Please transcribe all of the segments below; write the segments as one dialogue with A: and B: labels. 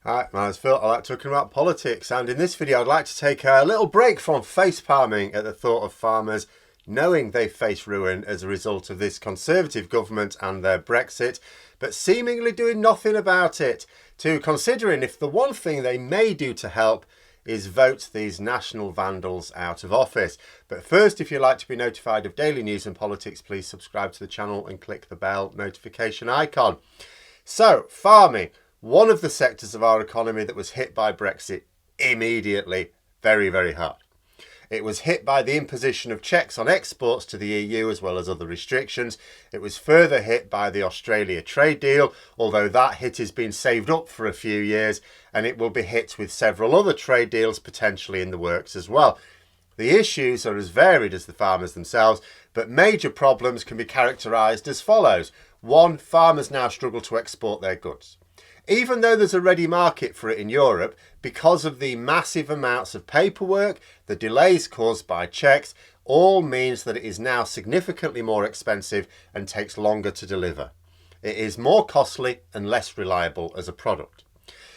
A: Hi, my name's Phil. I like talking about politics, and in this video I'd like to take a little break from face palming at the thought of farmers knowing they face ruin as a result of this Conservative government and their Brexit, but seemingly doing nothing about it, to considering if the one thing they may do to help is vote these national vandals out of office. But first, if you'd like to be notified of daily news and politics, please subscribe to the channel and click the bell notification icon. So, farming. One of the sectors of our economy that was hit by Brexit immediately, very, very hard. It was hit by the imposition of checks on exports to the EU as well as other restrictions. It was further hit by the Australia trade deal, although that hit has been saved up for a few years, and it will be hit with several other trade deals potentially in the works as well. The issues are as varied as the farmers themselves, but major problems can be characterised as follows. One, farmers now struggle to export their goods. Even though there's a ready market for it in Europe, because of the massive amounts of paperwork, the delays caused by checks, all means that it is now significantly more expensive and takes longer to deliver. It is more costly and less reliable as a product.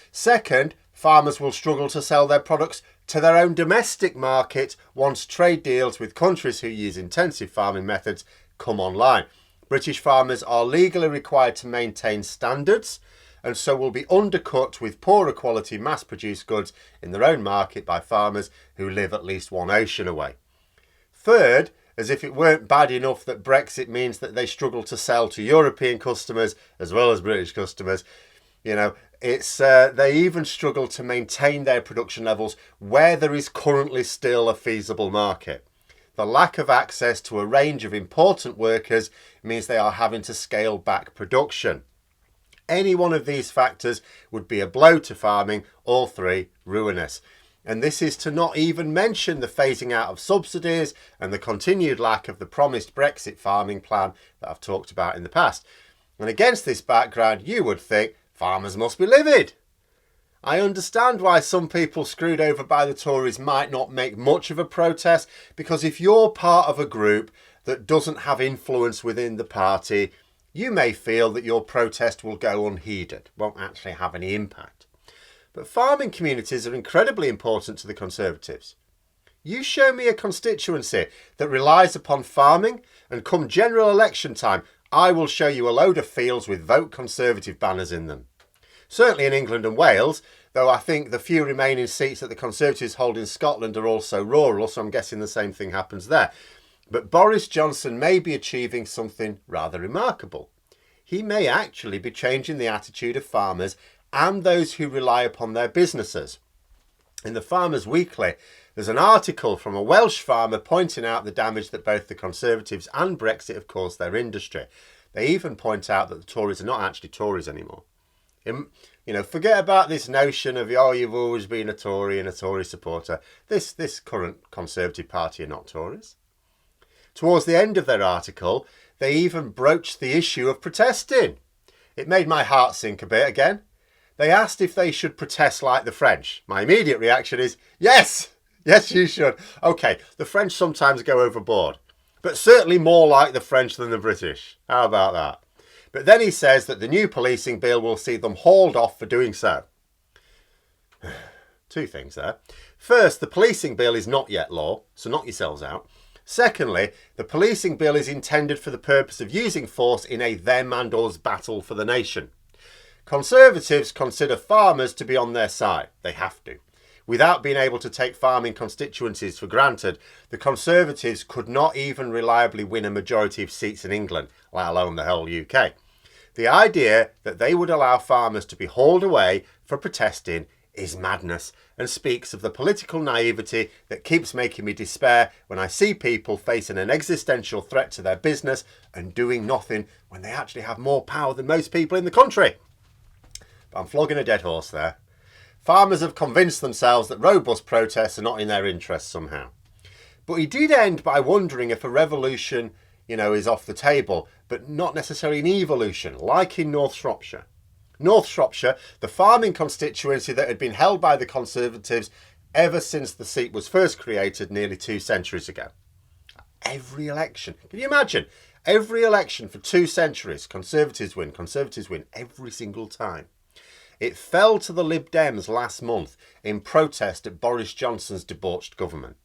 A: Second, farmers will struggle to sell their products to their own domestic market once trade deals with countries who use intensive farming methods come online. British farmers are legally required to maintain standards, and so will be undercut with poorer quality mass-produced goods in their own market by farmers who live at least one ocean away. Third, as if it weren't bad enough that Brexit means that they struggle to sell to European customers as well as British customers, they even struggle to maintain their production levels where there is currently still a feasible market. The lack of access to a range of important workers means they are having to scale back production. Any one of these factors would be a blow to farming, all three ruinous. And this is to not even mention the phasing out of subsidies and the continued lack of the promised Brexit farming plan that I've talked about in the past. And against this background, you would think farmers must be livid. I understand why some people screwed over by the Tories might not make much of a protest, because if you're part of a group that doesn't have influence within the party, you may feel that your protest will go unheeded, won't actually have any impact. But farming communities are incredibly important to the Conservatives. You show me a constituency that relies upon farming, and come general election time, I will show you a load of fields with Vote Conservative banners in them. Certainly in England and Wales, though I think the few remaining seats that the Conservatives hold in Scotland are also rural, so I'm guessing the same thing happens there. But Boris Johnson may be achieving something rather remarkable. He may actually be changing the attitude of farmers and those who rely upon their businesses. In the Farmers Weekly, there's an article from a Welsh farmer pointing out the damage that both the Conservatives and Brexit have caused their industry. They even point out that the Tories are not actually Tories anymore. Forget about this notion of, you've always been a Tory and a Tory supporter. This current Conservative Party are not Tories. Towards the end of their article, they even broached the issue of protesting. It made my heart sink a bit again. They asked if they should protest like the French. My immediate reaction is, yes, you should. Okay, the French sometimes go overboard, but certainly more like the French than the British. How about that? But then he says that the new policing bill will see them hauled off for doing so. Two things there. First, the policing bill is not yet law, so knock yourselves out. Secondly, the policing bill is intended for the purpose of using force in a them and us battle for the nation. Conservatives consider farmers to be on their side. They have to. Without being able to take farming constituencies for granted, the Conservatives could not even reliably win a majority of seats in England, let alone the whole UK. The idea that they would allow farmers to be hauled away for protesting is madness, and speaks of the political naivety that keeps making me despair when I see people facing an existential threat to their business and doing nothing when they actually have more power than most people in the country. But I'm flogging a dead horse there. Farmers have convinced themselves that robust protests are not in their interest somehow. But he did end by wondering if a revolution, is off the table, but not necessarily an evolution, like in North Shropshire. North Shropshire, the farming constituency that had been held by the Conservatives ever since the seat was first created nearly 2 centuries ago. Every election, can you imagine? Every election for 2 centuries, Conservatives win every single time. it fell to the Lib Dems last month in protest at Boris Johnson's debauched government.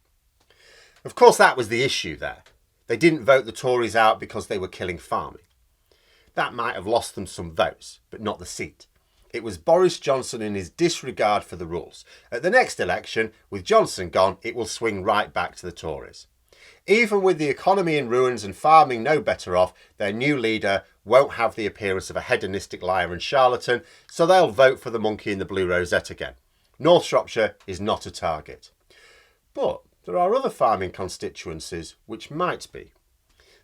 A: Of course, that was the issue there. They didn't vote the Tories out because they were killing farming. That might have lost them some votes, but not the seat. It was Boris Johnson in his disregard for the rules. At the next election, with Johnson gone, it will swing right back to the Tories. Even with the economy in ruins and farming no better off, their new leader won't have the appearance of a hedonistic liar and charlatan, so they'll vote for the monkey in the blue rosette again. North Shropshire is not a target. But there are other farming constituencies which might be.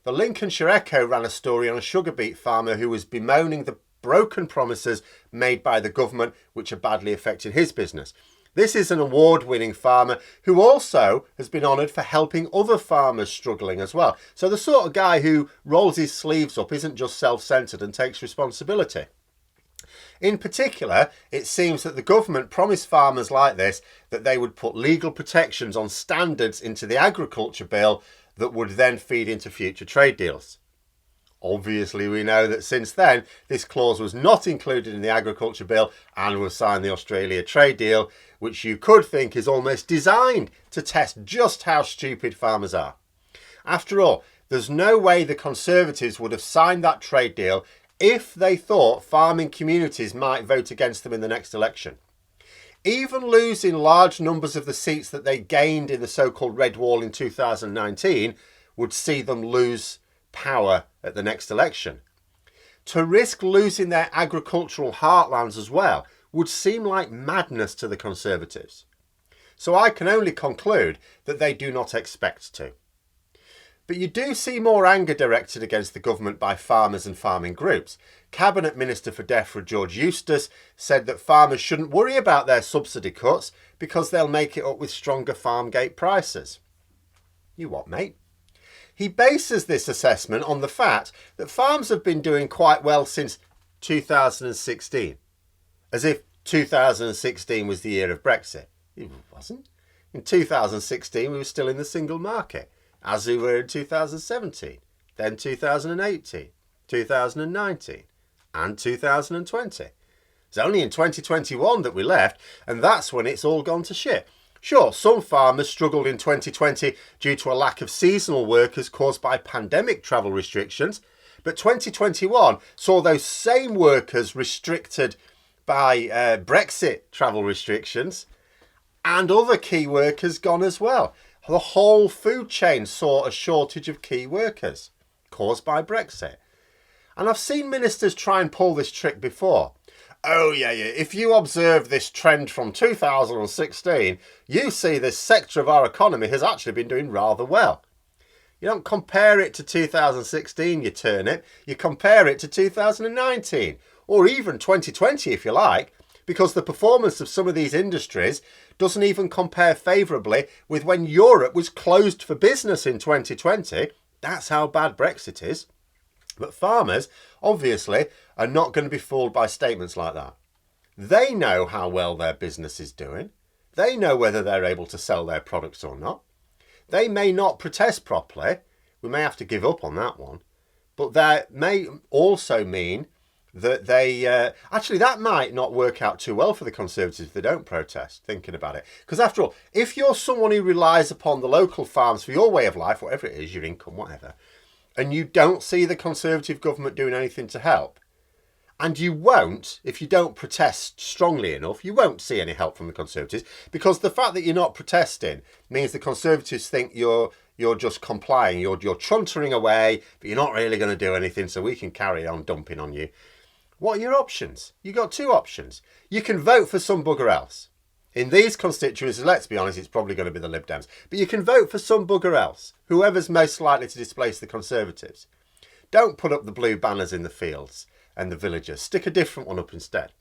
A: The Lincolnshire Echo ran a story on a sugar beet farmer who was bemoaning the broken promises made by the government which are badly affecting his business. This is an award-winning farmer who also has been honoured for helping other farmers struggling as well. So the sort of guy who rolls his sleeves up isn't just self-centred and takes responsibility. In particular, it seems that the government promised farmers like this that they would put legal protections on standards into the agriculture bill that would then feed into future trade deals. Obviously, we know that since then, this clause was not included in the agriculture bill and was signed the Australia trade deal, which you could think is almost designed to test just how stupid farmers are. After all, there's no way the Conservatives would have signed that trade deal if they thought farming communities might vote against them in the next election. Even losing large numbers of the seats that they gained in the so-called Red Wall in 2019 would see them lose power at the next election. To risk losing their agricultural heartlands as well would seem like madness to the Conservatives. So I can only conclude that they do not expect to. But you do see more anger directed against the government by farmers and farming groups. Cabinet Minister for DEFRA George Eustace said that farmers shouldn't worry about their subsidy cuts because they'll make it up with stronger farm gate prices. You what, mate? He bases this assessment on the fact that farms have been doing quite well since 2016, as if 2016 was the year of Brexit. It wasn't. In 2016 we were still in the single market, as we were in 2017, then 2018, 2019 and 2020. It's only in 2021 that we left, and that's when it's all gone to shit. Sure, some farmers struggled in 2020 due to a lack of seasonal workers caused by pandemic travel restrictions, but 2021 saw those same workers restricted by Brexit travel restrictions and other key workers gone as well. The whole food chain saw a shortage of key workers caused by Brexit. And I've seen ministers try and pull this trick before. Oh yeah, if you observe this trend from 2016, you see this sector of our economy has actually been doing rather well. You don't compare it to 2016, you turnip, you compare it to 2019, or even 2020 if you like, because the performance of some of these industries doesn't even compare favourably with when Europe was closed for business in 2020. That's how bad Brexit is. But farmers, obviously, are not going to be fooled by statements like that. They know how well their business is doing. They know whether they're able to sell their products or not. They may not protest properly. We may have to give up on that one. But that may also mean that they... actually, that might not work out too well for the Conservatives if they don't protest, thinking about it. Because after all, if you're someone who relies upon the local farms for your way of life, whatever it is, your income, whatever, and you don't see the Conservative government doing anything to help, and you won't, if you don't protest strongly enough, you won't see any help from the Conservatives, because the fact that you're not protesting means the Conservatives think you're just complying, you're chuntering away, but you're not really going to do anything, so we can carry on dumping on you. What are your options? You've got two options. You can vote for some bugger else. In these constituencies, let's be honest, it's probably going to be the Lib Dems. But you can vote for some bugger else, whoever's most likely to displace the Conservatives. Don't put up the blue banners in the fields and the villages. Stick a different one up instead.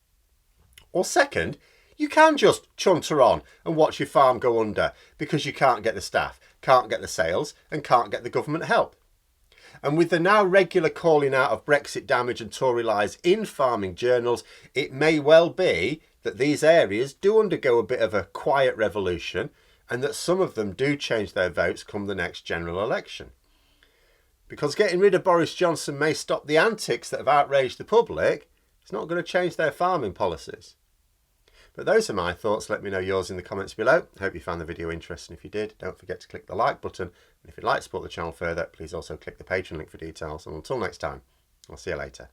A: Or second, you can just chunter on and watch your farm go under because you can't get the staff, can't get the sales and can't get the government help. And with the now regular calling out of Brexit damage and Tory lies in farming journals, it may well be that these areas do undergo a bit of a quiet revolution and that some of them do change their votes come the next general election. Because getting rid of Boris Johnson may stop the antics that have outraged the public, it's not going to change their farming policies. But those are my thoughts. Let me know yours in the comments below. I hope you found the video interesting. If you did, don't forget to click the like button. And if you'd like to support the channel further, please also click the Patreon link for details. And until next time, I'll see you later.